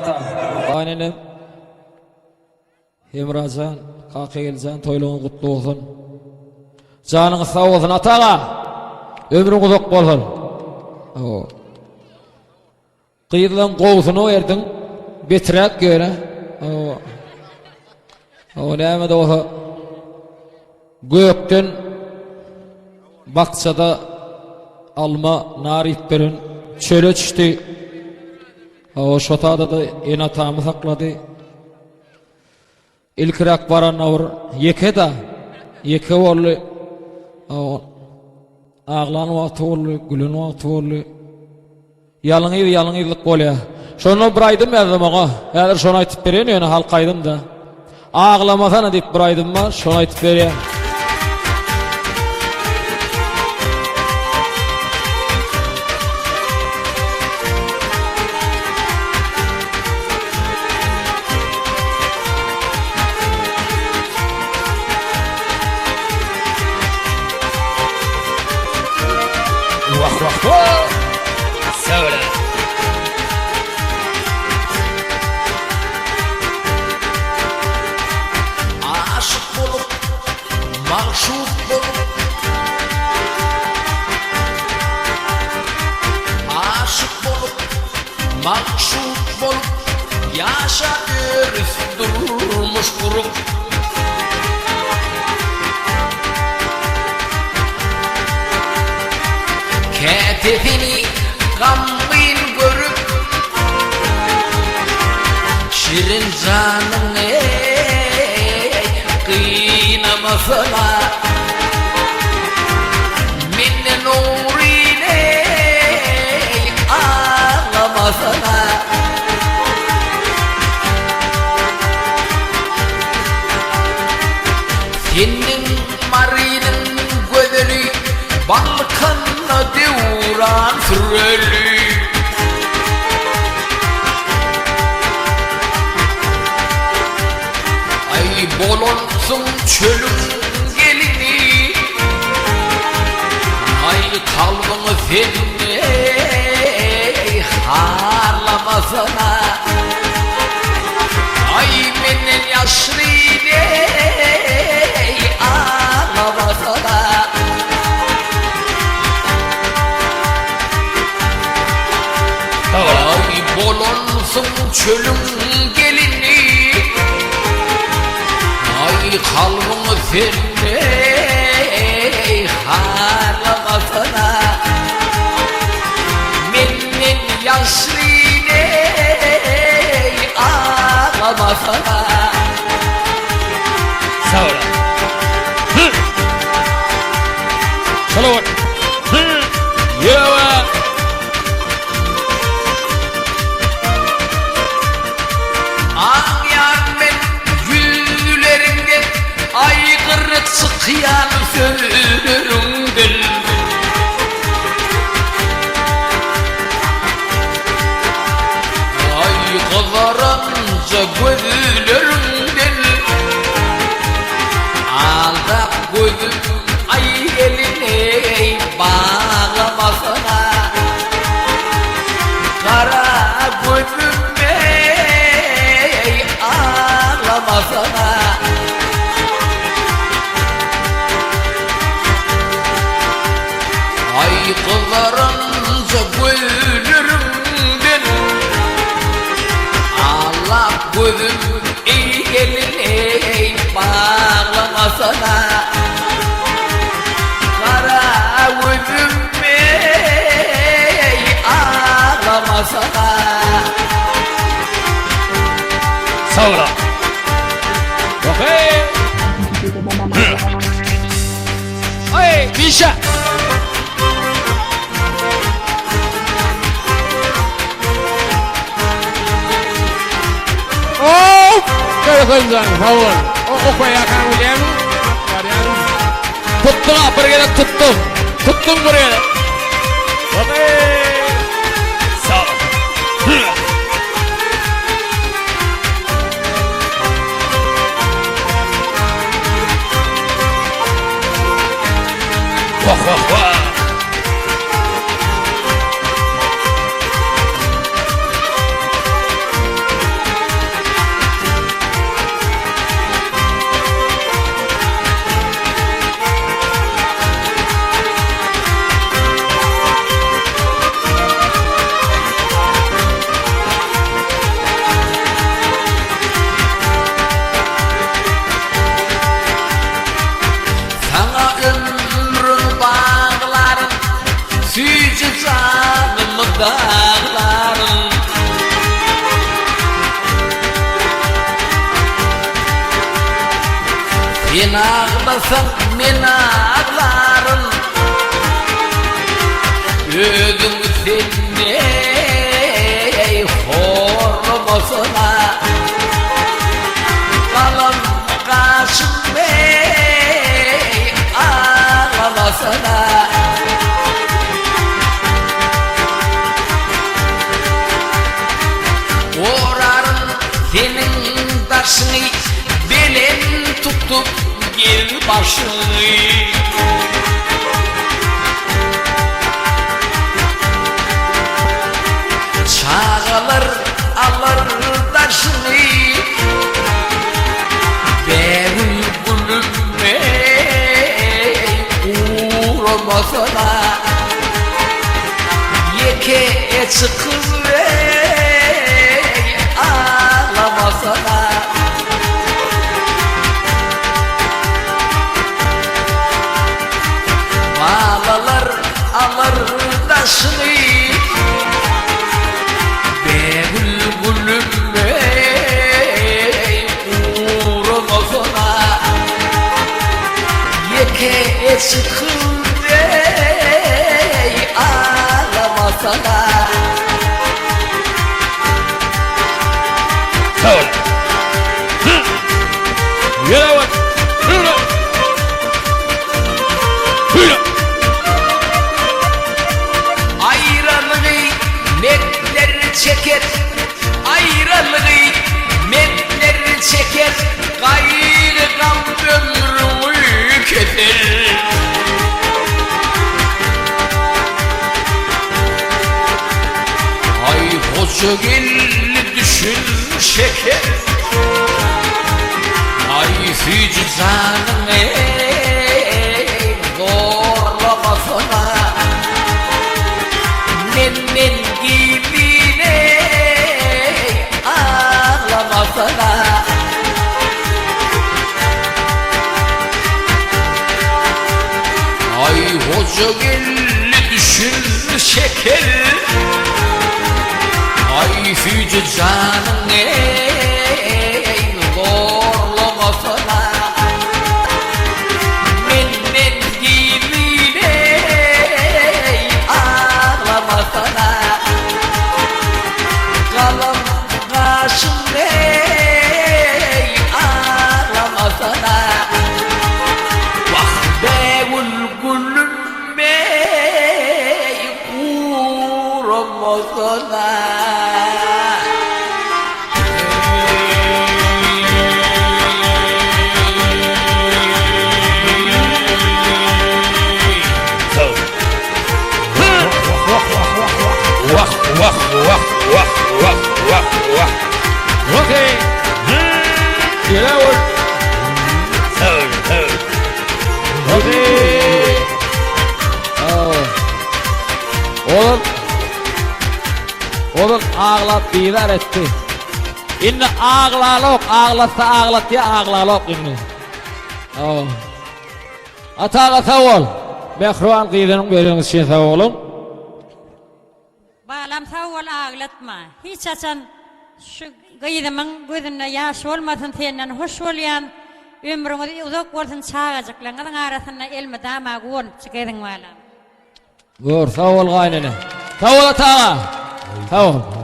ata. Aynenem Emracan, kaka geljan toyluğun kutlu olsun. Canın sağ olsun atağa. Ömrün uzak bolsun. O. Kıyılan kovsunu verdin. Bitirek göre. O. O näme de olsa gökten bakçada alma nar iplerin çöle düştü. O şotada da en atamı sakladı. İlkirak varan avur yeke da yeke ollu ağlan vakti ollu gülün vakti ollu yalınıylık bolya. Şonu buraydım yazdım oğa. Eğer şonu aytıp bereyim yani halkaydım da. Ağlamasana deyip buraydım var. Şonu aytıp bereyim. Vah vah vah. Söyle. Aşık bulup, mahşuk bulup, aşık bulup, mahşuk bulup, yaşanır durmuş kurup. Ketefini gambin görüp şirin canım kıynamasına minne nurine ağlamasına senin marinin gözünü Balkanla devran süreli Ay bolonsun çölün gelini Ay kalbını senin harlamasana Ay menin yaşlıyla ağlamasana Ay bolonsun çölün gelini Ay kalbını seni harlamasana Menin yaşlıyla ağlamasana Sağ ol. Salavat. Yeva. Aykırık sıkıyan sözlerinden Ay kızaranca gözlerinden Aldak gözüm ay eline bağlamasana Kara gözüme ağlamasana Ay kızarınca gülürümden Allah gözüm iyi gelin bağlamasana Kara gözüm ağlamasana Sağ ol. Okay. Ay, Misha. Kızım, favor. O koyakan uliano. Tuttum buraya tuttum. Tuttum buraya. Okay. Sağ ol. Vah vah vah. Sen ağlasan men ağlarım Ödüm seni horlamasına Kalan kaşım ağlamasına Orarım senin taşını Belen tutup gel başını Çağılır alır taşını Benim gülüme uğramasına Yeke çıkır ağlamasına Bağlalar alır taşını Bülbülüme uğramasına Yeke çıkır ağlamasına Sağ ol. Yere bak. Yürü. Yürü. Ayranını metler çeker Ayranını metler çeker Gayrı gam ömrümü keser Ay hoca gelli düşün şeker Ay füccanım zorlamasına Men gibine ağlamasına Ay hoca gelli düşün şeker Ay füce canım zorlamasına Men gibine ağlamasına Kalan kaşım ağlamasına Bak be gülüm uğramasına Vah vah vah vah vah vah vah. Okay. Yere vur. Sağ ol. Okay. Oğlum ağlat biber etti. İnne ağlalok, ağlatsa ağlat ya ağlalok inni. Atağa sağ ol. Mehruan kıyıdının veriniz için sağ olun. Bağlam sağ ol ağlatma. Hiç açan şu kıyıdımın gözünde yaş olmasın senden hoş olayan ömrünü uzak olsun çağacaklarının arasında elme dama guon çıkaydın bağlam. Dur sağ ol gaynene. Sağ ol atağa. Sağ ol.